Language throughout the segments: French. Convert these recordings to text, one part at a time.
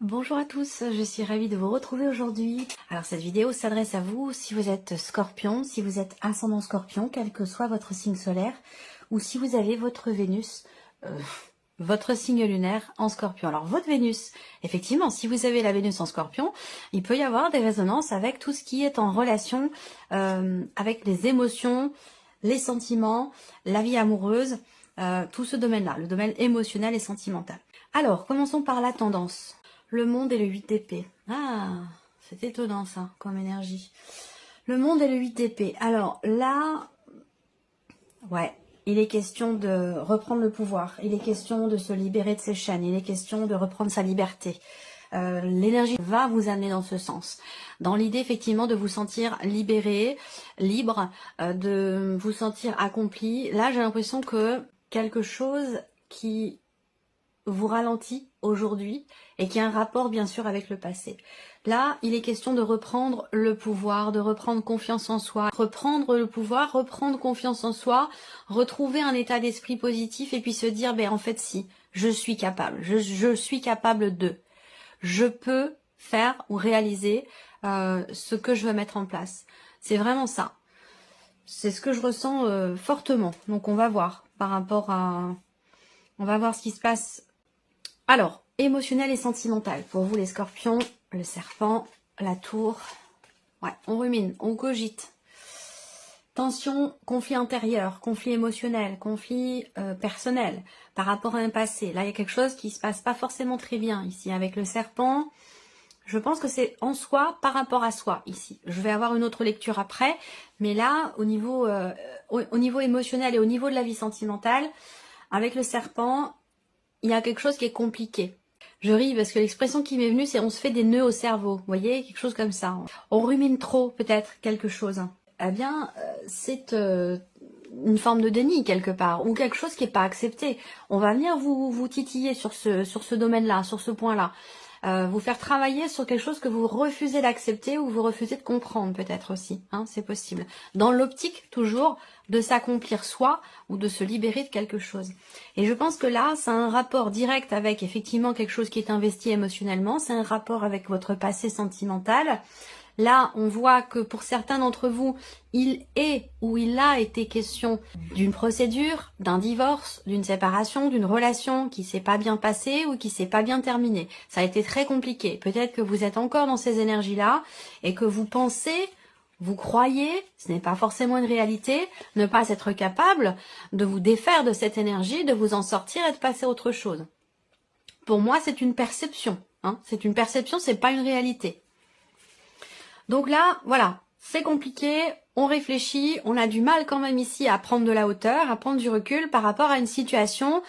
Bonjour à tous, je suis ravie de vous retrouver aujourd'hui. Alors cette vidéo s'adresse à vous si vous êtes scorpion, si vous êtes ascendant scorpion, quel que soit votre signe solaire, ou si vous avez votre Vénus, votre signe lunaire en scorpion. Alors votre Vénus, effectivement, si vous avez la Vénus en scorpion, il peut y avoir des résonances avec tout ce qui est en relation avec les émotions, les sentiments, la vie amoureuse, tout ce domaine-là, le domaine émotionnel et sentimental. Alors, commençons par la tendance. Le monde et le 8 d'épée. Ah, c'est étonnant ça, comme énergie. Le monde et le 8 d'épée. Alors là, ouais, il est question de reprendre le pouvoir. Il est question de se libérer de ses chaînes. Il est question de reprendre sa liberté. L'énergie va vous amener dans ce sens. Dans l'idée, effectivement, de vous sentir libéré, libre, de vous sentir accompli. Là, j'ai l'impression que quelque chose qui vous ralentit aujourd'hui et qui a un rapport bien sûr avec le passé. Là, il est question de reprendre le pouvoir, de reprendre confiance en soi, reprendre le pouvoir, reprendre confiance en soi, retrouver un état d'esprit positif et puis se dire, ben en fait si, je suis capable, je suis capable de, je peux faire ou réaliser ce que je veux mettre en place. C'est vraiment ça. C'est ce que je ressens fortement. Donc on va voir par rapport à... On va voir ce qui se passe. Alors, émotionnel et sentimental. Pour vous les scorpions, le serpent, la tour. Ouais, on rumine, on cogite. Tension, conflit intérieur, conflit émotionnel, conflit personnel par rapport à un passé. Là, il y a quelque chose qui se passe pas forcément très bien ici. Avec le serpent, je pense que c'est en soi par rapport à soi ici. Je vais avoir une autre lecture après. Mais là, au niveau émotionnel et au niveau de la vie sentimentale, avec le serpent, il y a quelque chose qui est compliqué. Je ris parce que l'expression qui m'est venue, c'est on se fait des nœuds au cerveau. Vous voyez, quelque chose comme ça. On rumine trop, peut-être, quelque chose. Eh bien, c'est une forme de déni, quelque part, ou quelque chose qui n'est pas accepté. On va venir vous titiller sur ce domaine-là, sur ce point-là. Vous faire travailler sur quelque chose que vous refusez d'accepter ou vous refusez de comprendre peut-être aussi, hein, c'est possible. Dans l'optique toujours de s'accomplir soi ou de se libérer de quelque chose. Et je pense que là, ça a un rapport direct avec effectivement quelque chose qui est investi émotionnellement, c'est un rapport avec votre passé sentimental. Là, on voit que pour certains d'entre vous, il est ou il a été question d'une procédure, d'un divorce, d'une séparation, d'une relation qui s'est pas bien passée ou qui s'est pas bien terminée. Ça a été très compliqué. Peut-être que vous êtes encore dans ces énergies-là et que vous pensez, vous croyez, ce n'est pas forcément une réalité, ne pas être capable de vous défaire de cette énergie, de vous en sortir et de passer à autre chose. Pour moi, c'est une perception. Hein. C'est une perception, c'est pas une réalité. Donc là, voilà, c'est compliqué, on réfléchit, on a du mal quand même ici à prendre de la hauteur, à prendre du recul par rapport à une situation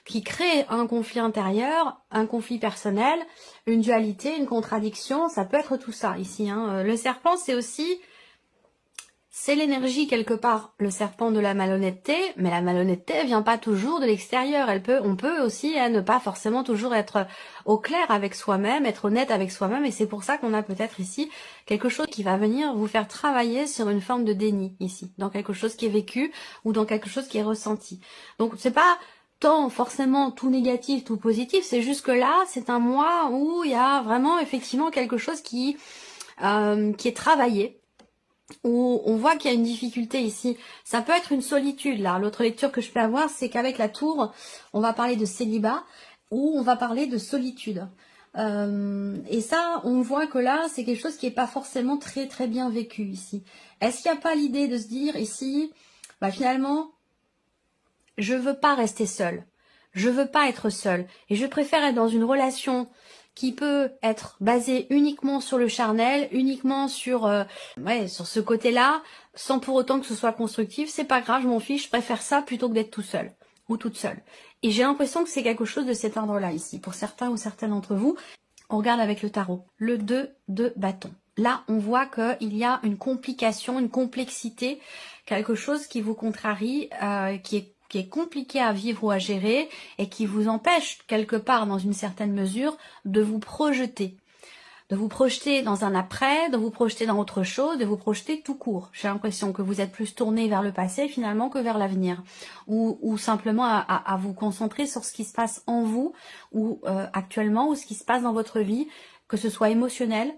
qui crée un conflit intérieur, un conflit personnel, une dualité, une contradiction, ça peut être tout ça ici. Hein. Le serpent, c'est aussi... C'est l'énergie quelque part, le serpent de la malhonnêteté, mais la malhonnêteté vient pas toujours de l'extérieur. On peut aussi ne pas forcément toujours être au clair avec soi-même, être honnête avec soi-même, et c'est pour ça qu'on a peut-être ici quelque chose qui va venir vous faire travailler sur une forme de déni ici, dans quelque chose qui est vécu ou dans quelque chose qui est ressenti. Donc c'est pas tant forcément tout négatif, tout positif, c'est juste que là, c'est un mois où il y a vraiment effectivement quelque chose qui est travaillé, où on voit qu'il y a une difficulté ici. Ça peut être une solitude, là. L'autre lecture que je peux avoir, c'est qu'avec la tour, on va parler de célibat, ou on va parler de solitude. Et ça, on voit que là, c'est quelque chose qui n'est pas forcément très très bien vécu ici. Est-ce qu'il n'y a pas l'idée de se dire ici, bah finalement, je veux pas rester seule. Je veux pas être seule. Et je préfère être dans une relation qui peut être basée uniquement sur le charnel, uniquement sur sur ce côté-là, sans pour autant que ce soit constructif. C'est pas grave, je m'en fiche, je préfère ça plutôt que d'être tout seul ou toute seule. Et j'ai l'impression que c'est quelque chose de cet ordre-là ici. Pour certains ou certaines d'entre vous, on regarde avec le tarot. Le 2 de bâton. Là, on voit qu'il y a une complication, une complexité, quelque chose qui vous contrarie, qui est compliqué à vivre ou à gérer et qui vous empêche quelque part dans une certaine mesure de vous projeter. de vous projeter dans un après, de vous projeter dans autre chose, de vous projeter tout court. J'ai l'impression que vous êtes plus tourné vers le passé finalement que vers l'avenir, ou simplement à vous concentrer sur ce qui se passe en vous, ou actuellement, ou ce qui se passe dans votre vie, que ce soit émotionnel,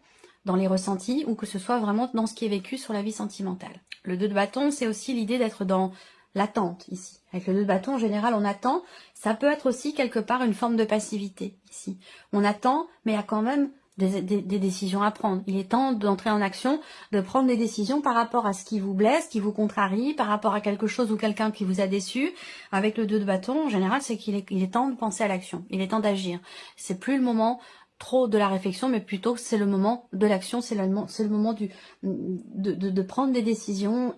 dans les ressentis, ou que ce soit vraiment dans ce qui est vécu sur la vie sentimentale. Le 2 de bâton, c'est aussi l'idée d'être dans l'attente ici. Avec le 2 de bâton, en général, on attend. Ça peut être aussi quelque part une forme de passivité ici. On attend, mais il y a quand même des décisions à prendre. Il est temps d'entrer en action, de prendre des décisions par rapport à ce qui vous blesse, qui vous contrarie, par rapport à quelque chose ou quelqu'un qui vous a déçu. Avec le 2 de bâton, en général, c'est qu'il est temps de penser à l'action. Il est temps d'agir. C'est plus le moment trop de la réflexion, mais plutôt c'est le moment de l'action, c'est le moment de prendre des décisions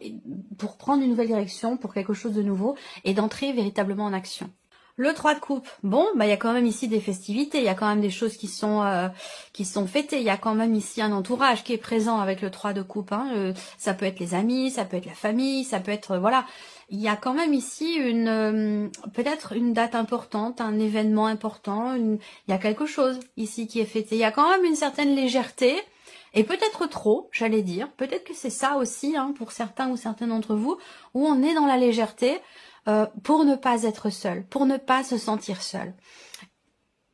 pour prendre une nouvelle direction, pour quelque chose de nouveau, et d'entrer véritablement en action. Le 3 de coupe, bon, bah il y a quand même ici des festivités, il y a quand même des choses qui sont fêtées, il y a quand même ici un entourage qui est présent avec le 3 de coupe, hein. Ça peut être les amis, ça peut être la famille, ça peut être, voilà, il y a quand même ici peut-être une date importante, un événement important, il y a quelque chose ici qui est fêté, il y a quand même une certaine légèreté, et peut-être trop, j'allais dire, peut-être que c'est ça aussi, hein, pour certains ou certaines d'entre vous, où on est dans la légèreté, pour ne pas être seul, pour ne pas se sentir seul.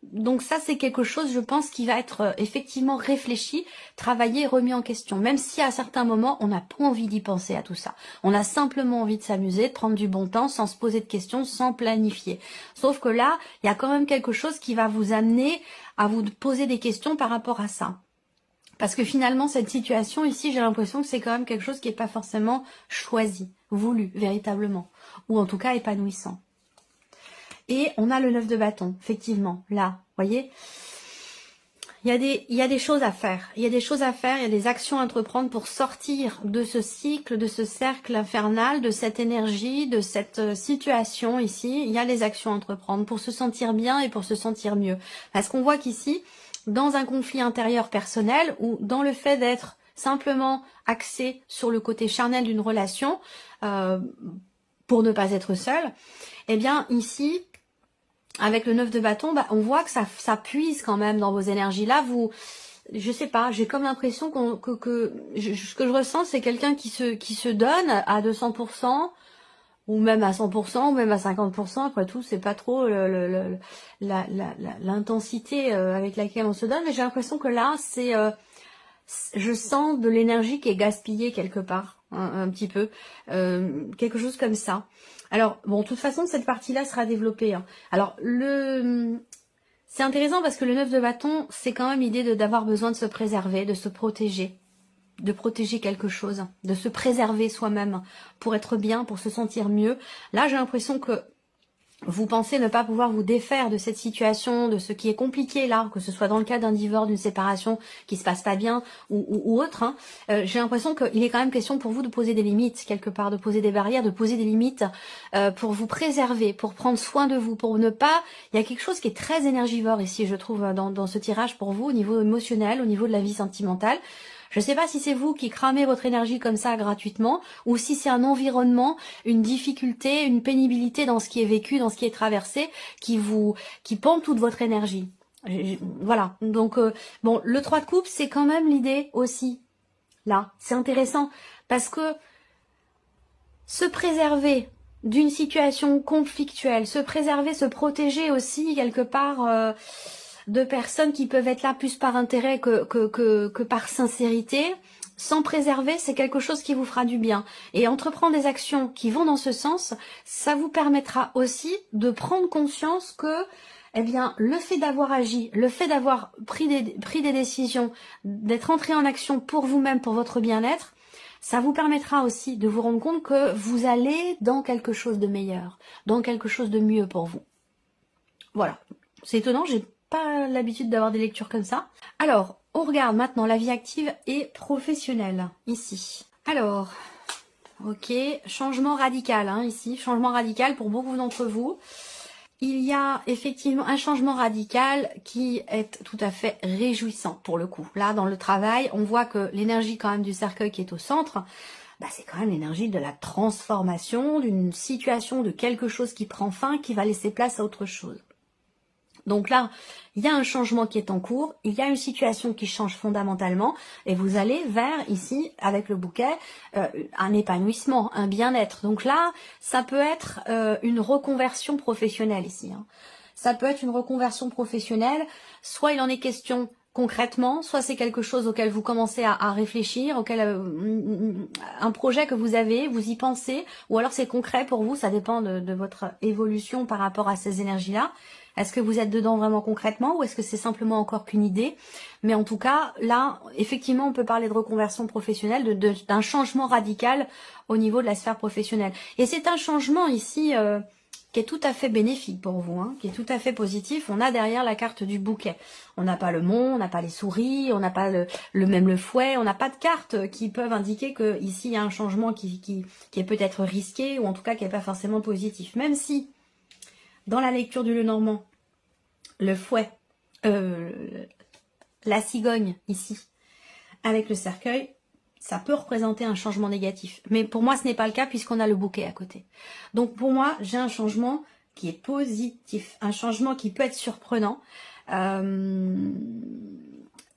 Donc ça, c'est quelque chose, je pense, qui va être effectivement réfléchi, travaillé, remis en question. Même si à certains moments, on n'a pas envie d'y penser à tout ça. On a simplement envie de s'amuser, de prendre du bon temps, sans se poser de questions, sans planifier. Sauf que là, il y a quand même quelque chose qui va vous amener à vous poser des questions par rapport à ça. Parce que finalement, cette situation ici, j'ai l'impression que c'est quand même quelque chose qui n'est pas forcément choisi, voulu, véritablement. Ou en tout cas épanouissant. Et on a le 9 de bâton, effectivement, là, voyez, il y a des choses à faire, il y a des actions à entreprendre pour sortir de ce cycle, de ce cercle infernal, de cette énergie, de cette situation ici. Il y a des actions à entreprendre pour se sentir bien et pour se sentir mieux. Parce qu'on voit qu'ici, dans un conflit intérieur personnel ou dans le fait d'être simplement axé sur le côté charnel d'une relation, pour ne pas être seul, eh bien ici, avec le 9 de bâton, bah, on voit que ça puise quand même dans vos énergies. Là, je sais pas, j'ai comme l'impression ce que je ressens, c'est quelqu'un qui se donne à 200%, ou même à 100%, ou même à 50%. Après tout, c'est pas trop l'intensité avec laquelle on se donne, mais j'ai l'impression que là, je sens de l'énergie qui est gaspillée quelque part, un petit peu, quelque chose comme ça. Alors, bon, de toute façon, cette partie-là sera développée, hein. Alors, c'est intéressant parce que le 9 de bâton, c'est quand même l'idée d'avoir besoin de se préserver, de se protéger, de protéger quelque chose, de se préserver soi-même pour être bien, pour se sentir mieux. Là, j'ai l'impression que vous pensez ne pas pouvoir vous défaire de cette situation, de ce qui est compliqué là, que ce soit dans le cas d'un divorce, d'une séparation qui se passe pas bien ou autre, hein. J'ai l'impression qu'il est quand même question pour vous de poser des limites quelque part, de poser des barrières, de poser des limites pour vous préserver, pour prendre soin de vous, pour ne pas... Il y a quelque chose qui est très énergivore ici, je trouve, dans ce tirage pour vous, au niveau émotionnel, au niveau de la vie sentimentale. Je ne sais pas si c'est vous qui cramez votre énergie comme ça gratuitement, ou si c'est un environnement, une difficulté, une pénibilité dans ce qui est vécu, dans ce qui est traversé, qui pompe toute votre énergie. Voilà, donc bon, le 3 de coupe, c'est quand même l'idée aussi. Là, c'est intéressant, parce que se préserver d'une situation conflictuelle, se préserver, se protéger aussi quelque part... de personnes qui peuvent être là plus par intérêt que par sincérité, sans préserver, c'est quelque chose qui vous fera du bien. Et entreprendre des actions qui vont dans ce sens, ça vous permettra aussi de prendre conscience que, eh bien, le fait d'avoir agi, le fait d'avoir pris des décisions, d'être entré en action pour vous-même, pour votre bien-être, ça vous permettra aussi de vous rendre compte que vous allez dans quelque chose de meilleur, dans quelque chose de mieux pour vous. Voilà. C'est étonnant, j'ai pas l'habitude d'avoir des lectures comme ça. Alors, on regarde maintenant la vie active et professionnelle, ici. Alors, ok, changement radical, hein, ici, changement radical pour beaucoup d'entre vous. Il y a effectivement un changement radical qui est tout à fait réjouissant pour le coup. Là, dans le travail, on voit que l'énergie quand même du cercueil qui est au centre, bah, c'est quand même l'énergie de la transformation, d'une situation, de quelque chose qui prend fin, qui va laisser place à autre chose. Donc là, il y a un changement qui est en cours, il y a une situation qui change fondamentalement et vous allez vers, ici, avec le bouquet, un épanouissement, un bien-être. Donc là, ça peut être une reconversion professionnelle ici. Hein. Ça peut être une reconversion professionnelle, soit il en est question concrètement, soit c'est quelque chose auquel vous commencez à réfléchir, auquel un projet que vous avez, vous y pensez, ou alors c'est concret pour vous, ça dépend de votre évolution par rapport à ces énergies-là. Est-ce que vous êtes dedans vraiment concrètement ou est-ce que c'est simplement encore qu'une idée? Mais en tout cas, là, effectivement, on peut parler de reconversion professionnelle, d'un changement radical au niveau de la sphère professionnelle. Et c'est un changement ici qui est tout à fait bénéfique pour vous, hein, qui est tout à fait positif. On a derrière la carte du bouquet. On n'a pas le mont, on n'a pas les souris, on n'a pas le fouet, on n'a pas de cartes qui peuvent indiquer que ici il y a un changement qui est peut-être risqué ou en tout cas qui n'est pas forcément positif. Même si dans la lecture du Lenormand, le fouet, la cigogne ici, avec le cercueil, ça peut représenter un changement négatif. Mais pour moi, ce n'est pas le cas puisqu'on a le bouquet à côté. Donc pour moi, j'ai un changement qui est positif, un changement qui peut être surprenant, une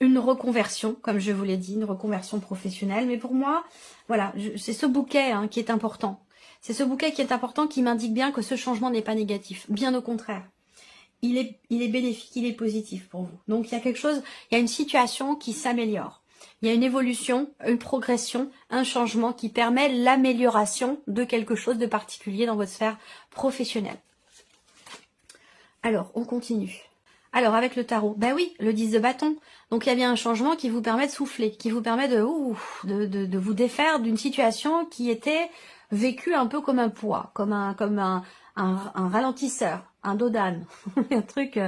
reconversion, comme je vous l'ai dit, une reconversion professionnelle. Mais pour moi, voilà, c'est ce bouquet qui est important. C'est ce bouquet qui est important, qui m'indique bien que ce changement n'est pas négatif. Bien au contraire. Il est bénéfique, il est positif pour vous. Donc il y a quelque chose, il y a une situation qui s'améliore. Il y a une évolution, une progression, un changement qui permet l'amélioration de quelque chose de particulier dans votre sphère professionnelle. Alors, on continue. Alors, avec le tarot, ben oui, le 10 de bâton. Donc, il y a bien un changement qui vous permet de souffler, qui vous permet de vous défaire d'une situation qui était vécue un peu comme un poids, comme un ralentisseur, un dos d'âne, un truc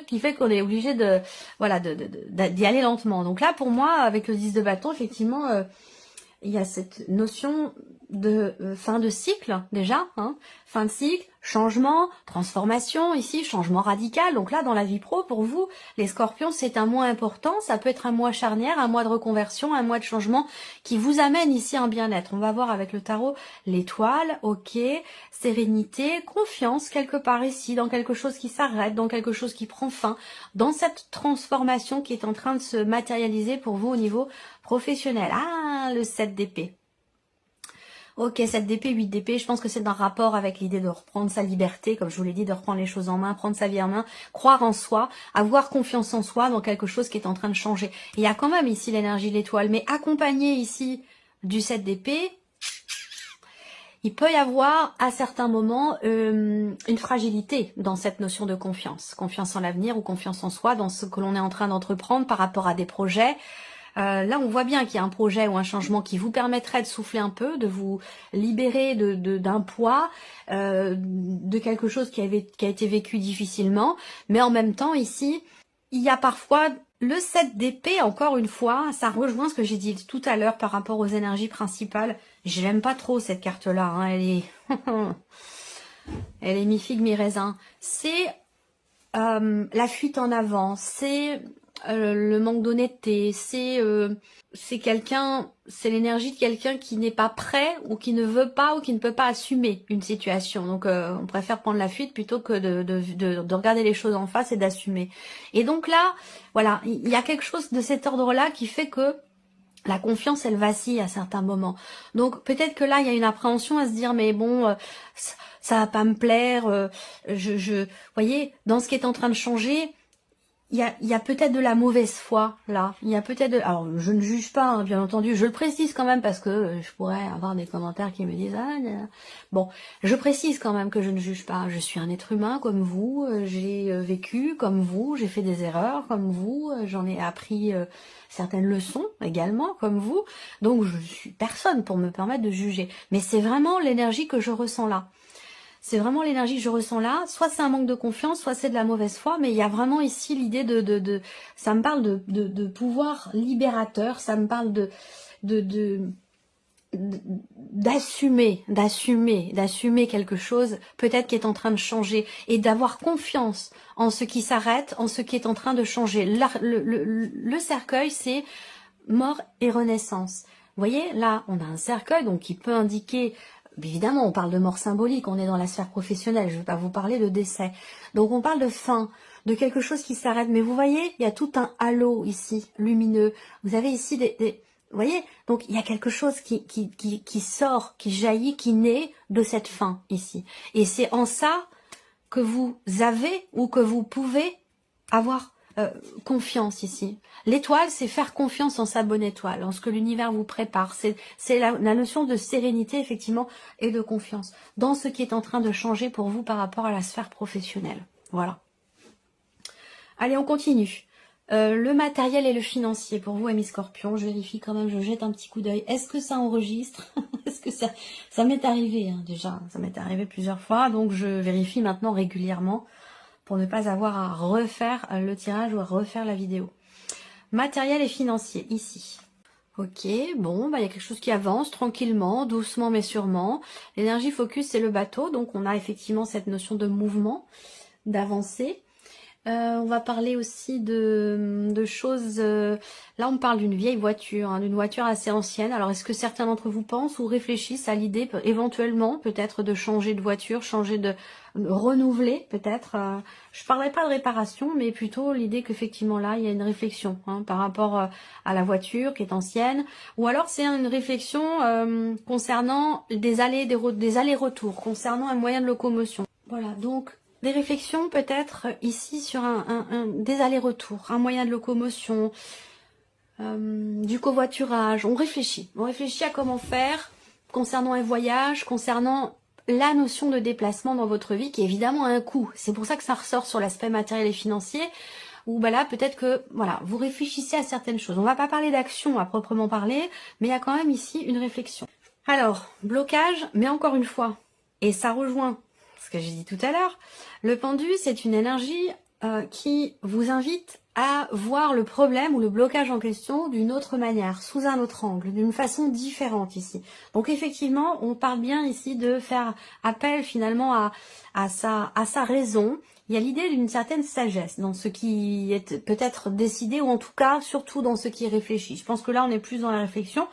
qui fait qu'on est obligé d'y aller lentement. Donc là, pour moi, avec le 10 de bâton, effectivement, il y a cette notion de fin de cycle déjà, hein, fin de cycle, changement, transformation ici, changement radical. Donc là, dans la vie pro, pour vous, les scorpions, c'est un mois important, ça peut être un mois charnière, un mois de reconversion, un mois de changement qui vous amène ici un bien-être. On va voir avec le tarot l'étoile, ok, sérénité, confiance quelque part ici, dans quelque chose qui s'arrête, dans quelque chose qui prend fin, dans cette transformation qui est en train de se matérialiser pour vous au niveau professionnel. Ah, le 7 d'épée. Ok, 7 d'épée, 8 d'épée, je pense que c'est un rapport avec l'idée de reprendre sa liberté, comme je vous l'ai dit, de reprendre les choses en main, prendre sa vie en main, croire en soi, avoir confiance en soi dans quelque chose qui est en train de changer. Il y a quand même ici l'énergie de l'étoile, mais accompagné ici du 7 d'épée, il peut y avoir à certains moments une fragilité dans cette notion de confiance. Confiance en l'avenir ou confiance en soi, dans ce que l'on est en train d'entreprendre par rapport à des projets. Là, on voit bien qu'il y a un projet ou un changement qui vous permettrait de souffler un peu, de vous libérer d'un poids, de quelque chose qui a été vécu difficilement. Mais en même temps, ici, il y a parfois le 7 d'épée, encore une fois, ça rejoint ce que j'ai dit tout à l'heure par rapport aux énergies principales. Je l'aime pas trop cette carte-là, hein, elle est mi-figue, mi-raisin. C'est la fuite en avant, c'est le manque d'honnêteté, c'est l'énergie de quelqu'un qui n'est pas prêt ou qui ne veut pas ou qui ne peut pas assumer une situation. Donc on préfère prendre la fuite plutôt que de regarder les choses en face et d'assumer. Et donc là, voilà, il y a quelque chose de cet ordre-là qui fait que la confiance, elle vacille à certains moments. Donc peut-être que là, il y a une appréhension à se dire, mais bon, ça va pas me plaire. Voyez, dans ce qui est en train de changer, il y a peut-être de la mauvaise foi là. Il y a peut-être alors je ne juge pas, hein, bien entendu. Je le précise quand même parce que je pourrais avoir des commentaires qui me disent bon, je précise quand même que je ne juge pas. Je suis un être humain comme vous. J'ai vécu comme vous. J'ai fait des erreurs comme vous. J'en ai appris certaines leçons également comme vous. Donc je suis personne pour me permettre de juger. Mais c'est vraiment l'énergie que je ressens là. C'est vraiment l'énergie que je ressens là. Soit c'est un manque de confiance, soit c'est de la mauvaise foi. Mais il y a vraiment ici l'idée ça me parle de pouvoir libérateur. Ça me parle d'assumer quelque chose, peut-être qui est en train de changer. Et d'avoir confiance en ce qui s'arrête, en ce qui est en train de changer. Le cercueil, c'est mort et renaissance. Vous voyez, là, on a un cercueil donc qui peut indiquer... Évidemment, on parle de mort symbolique, on est dans la sphère professionnelle, je ne vais pas vous parler de décès. Donc on parle de fin. de quelque chose qui s'arrête. Mais vous voyez, il y a tout un halo ici, lumineux. Vous avez ici vous voyez, donc il y a quelque chose qui sort, qui jaillit, qui naît de cette fin ici. Et c'est en ça que vous avez ou que vous pouvez avoir confiance ici. L'étoile, c'est faire confiance en sa bonne étoile, en ce que l'univers vous prépare. C'est la notion de sérénité, effectivement, et de confiance dans ce qui est en train de changer pour vous par rapport à la sphère professionnelle. Voilà. Allez, on continue. Le matériel et le financier pour vous, amis Scorpions. Je vérifie quand même, je jette un petit coup d'œil. Est-ce que ça enregistre? Est-ce que ça m'est arrivé hein, déjà? Ça m'est arrivé plusieurs fois, donc je vérifie maintenant régulièrement pour ne pas avoir à refaire le tirage ou à refaire la vidéo. Matériel et financier, ici. Ok, bon, bah, y a quelque chose qui avance tranquillement, doucement mais sûrement. L'énergie focus, c'est le bateau, donc on a effectivement cette notion de mouvement, d'avancée. On va parler aussi de choses... là, on me parle d'une vieille voiture, hein, d'une voiture assez ancienne. Alors, est-ce que certains d'entre vous pensent ou réfléchissent à l'idée, éventuellement, peut-être de changer de voiture, changer de renouveler, peut-être je parlerai pas de réparation, mais plutôt l'idée qu'effectivement, là, il y a une réflexion hein, par rapport à la voiture qui est ancienne. Ou alors, c'est une réflexion concernant des allers-retours, concernant un moyen de locomotion. Voilà, donc... Des réflexions peut-être ici sur des allers-retours, un moyen de locomotion, du covoiturage. On réfléchit à comment faire concernant un voyage, concernant la notion de déplacement dans votre vie qui évidemment a un coût. C'est pour ça que ça ressort sur l'aspect matériel et financier où bah là peut-être que voilà vous réfléchissez à certaines choses. On va pas parler d'action à proprement parler, mais il y a quand même ici une réflexion. Alors, blocage, mais encore une fois, et ça rejoint ce que j'ai dit tout à l'heure, le pendu, c'est une énergie qui vous invite à voir le problème ou le blocage en question d'une autre manière, sous un autre angle, d'une façon différente ici. Donc effectivement, on parle bien ici de faire appel finalement à sa raison. Il y a l'idée d'une certaine sagesse dans ce qui est peut-être décidé, ou en tout cas, surtout dans ce qui est réfléchi. Je pense que là, on est plus dans la réflexion.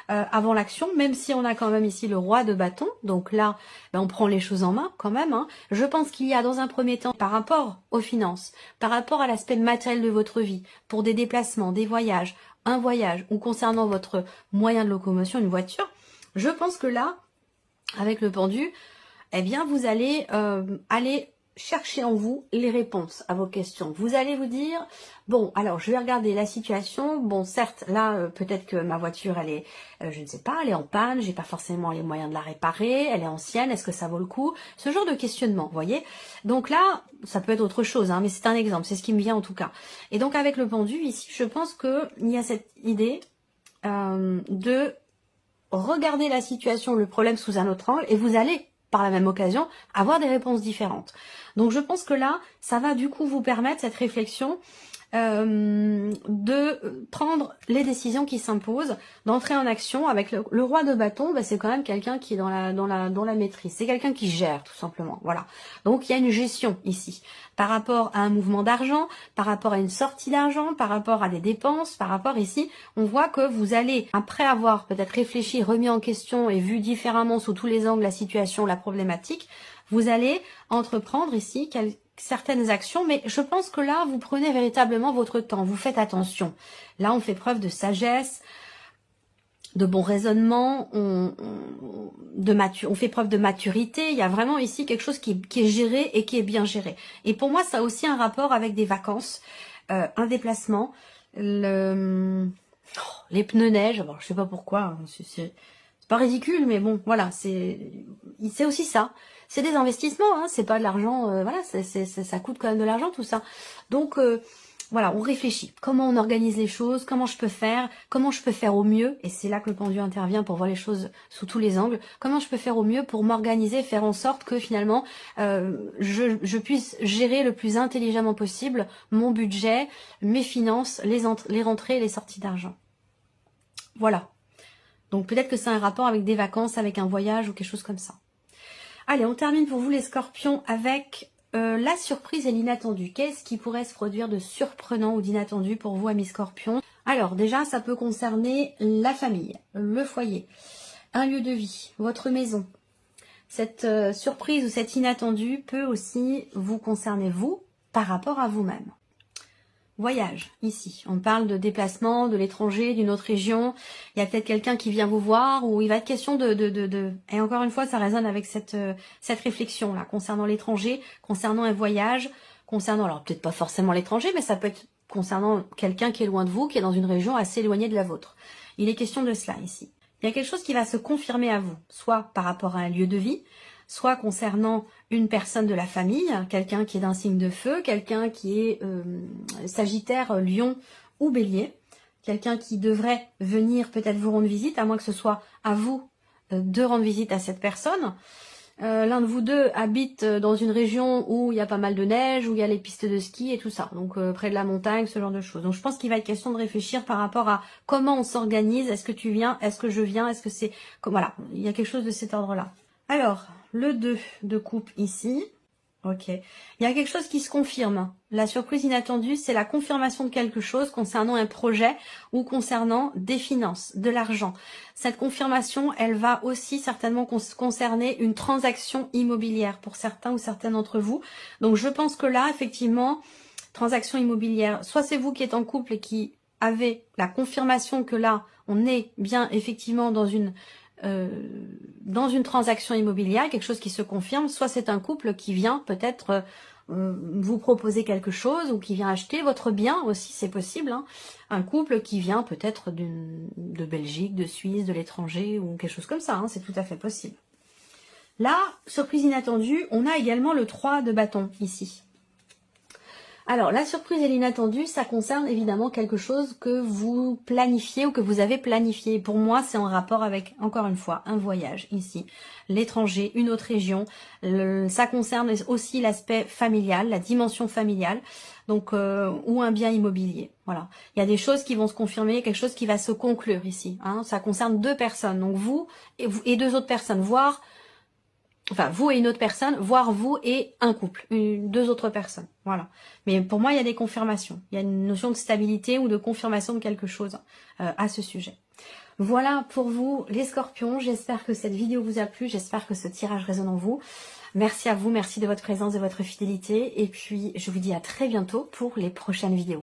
Avant l'action, même si on a quand même ici le roi de bâton, donc là ben, on prend les choses en main quand même, hein. Je pense qu'il y a dans un premier temps, par rapport aux finances, par rapport à l'aspect matériel de votre vie, pour des déplacements, des voyages, un voyage, ou concernant votre moyen de locomotion, une voiture, je pense que là, avec le pendu, eh bien vous allez aller chercher en vous les réponses à vos questions. Vous allez vous dire, bon, alors je vais regarder la situation. Bon, certes, là, peut-être que ma voiture, elle est, je ne sais pas, elle est en panne, j'ai pas forcément les moyens de la réparer, elle est ancienne, est-ce que ça vaut le coup? Ce genre de questionnement, vous voyez. Donc là, ça peut être autre chose, hein, mais c'est un exemple, c'est ce qui me vient en tout cas. Et donc avec le pendu, ici, je pense qu'il y a cette idée de regarder la situation, le problème sous un autre angle, et vous allez par la même occasion, avoir des réponses différentes. Donc je pense que là, ça va du coup vous permettre cette réflexion de prendre les décisions qui s'imposent, d'entrer en action. Avec le roi de bâton, bah, c'est quand même quelqu'un qui est dans la maîtrise. C'est quelqu'un qui gère tout simplement. Voilà. Donc il y a une gestion ici par rapport à un mouvement d'argent, par rapport à une sortie d'argent, par rapport à des dépenses, par rapport ici, on voit que vous allez, après avoir peut-être réfléchi, remis en question et vu différemment sous tous les angles la situation, la problématique, vous allez entreprendre ici certaines actions, mais je pense que là, vous prenez véritablement votre temps, vous faites attention. Là, on fait preuve de sagesse, de bon raisonnement, on fait preuve de maturité. Il y a vraiment ici quelque chose qui est géré et qui est bien géré. Et pour moi, ça a aussi un rapport avec des vacances, un déplacement, les pneus neige. Bon, je sais pas pourquoi, c'est pas ridicule, mais bon, voilà, c'est aussi ça. C'est des investissements, hein, c'est pas de l'argent, voilà, ça coûte quand même de l'argent tout ça. Donc voilà, on réfléchit. Comment on organise les choses, comment je peux faire au mieux, et c'est là que le pendu intervient pour voir les choses sous tous les angles. Comment je peux faire au mieux pour m'organiser, faire en sorte que finalement je puisse gérer le plus intelligemment possible mon budget, mes finances, les rentrées et les sorties d'argent. Voilà. Donc peut-être que c'est un rapport avec des vacances, avec un voyage ou quelque chose comme ça. Allez, on termine pour vous les scorpions avec la surprise et l'inattendu. Qu'est-ce qui pourrait se produire de surprenant ou d'inattendu pour vous, amis scorpions? Alors déjà, ça peut concerner la famille, le foyer, un lieu de vie, votre maison. Cette surprise ou cet inattendu peut aussi vous concerner vous, par rapport à vous-même. Voyage, ici. On parle de déplacement, de l'étranger, d'une autre région. Il y a peut-être quelqu'un qui vient vous voir ou il va être question de... Et encore une fois, ça résonne avec cette réflexion-là concernant l'étranger, concernant un voyage, concernant... Alors peut-être pas forcément l'étranger, mais ça peut être concernant quelqu'un qui est loin de vous, qui est dans une région assez éloignée de la vôtre. Il est question de cela ici. Il y a quelque chose qui va se confirmer à vous, soit par rapport à un lieu de vie, soit concernant une personne de la famille, quelqu'un qui est d'un signe de feu, quelqu'un qui est Sagittaire, Lion ou Bélier, quelqu'un qui devrait venir peut-être vous rendre visite, à moins que ce soit à vous de rendre visite à cette personne. L'un de vous deux habite dans une région où il y a pas mal de neige, où il y a les pistes de ski et tout ça, donc près de la montagne, ce genre de choses. Donc je pense qu'il va être question de réfléchir par rapport à comment on s'organise, est-ce que tu viens, est-ce que je viens, est-ce que c'est... Voilà, il y a quelque chose de cet ordre-là. Alors, le 2 de coupe ici, ok. Il y a quelque chose qui se confirme. La surprise inattendue, c'est la confirmation de quelque chose concernant un projet ou concernant des finances, de l'argent. Cette confirmation, elle va aussi certainement concerner une transaction immobilière pour certains ou certaines d'entre vous. Donc, je pense que là, effectivement, transaction immobilière, soit c'est vous qui êtes en couple et qui avez la confirmation que là, on est bien effectivement dans une transaction immobilière, quelque chose qui se confirme, soit c'est un couple qui vient peut-être vous proposer quelque chose ou qui vient acheter votre bien aussi, c'est possible, hein. Un couple qui vient peut-être de Belgique, de Suisse, de l'étranger ou quelque chose comme ça, hein, c'est tout à fait possible. Là, surprise inattendue, on a également le 3 de bâton ici. Alors, la surprise et l'inattendue, ça concerne évidemment quelque chose que vous planifiez ou que vous avez planifié. Pour moi, c'est en rapport avec, encore une fois, un voyage ici, l'étranger, une autre région. Ça concerne aussi l'aspect familial, la dimension familiale, donc ou un bien immobilier. Voilà, il y a des choses qui vont se confirmer, quelque chose qui va se conclure ici. Hein. Ça concerne deux personnes, donc vous et deux autres personnes, voire... Enfin, vous et une autre personne, voire vous et un couple, deux autres personnes, voilà. Mais pour moi, il y a des confirmations. Il y a une notion de stabilité ou de confirmation de quelque chose à ce sujet. Voilà pour vous, les scorpions. J'espère que cette vidéo vous a plu. J'espère que ce tirage résonne en vous. Merci à vous, merci de votre présence, de votre fidélité. Et puis, je vous dis à très bientôt pour les prochaines vidéos.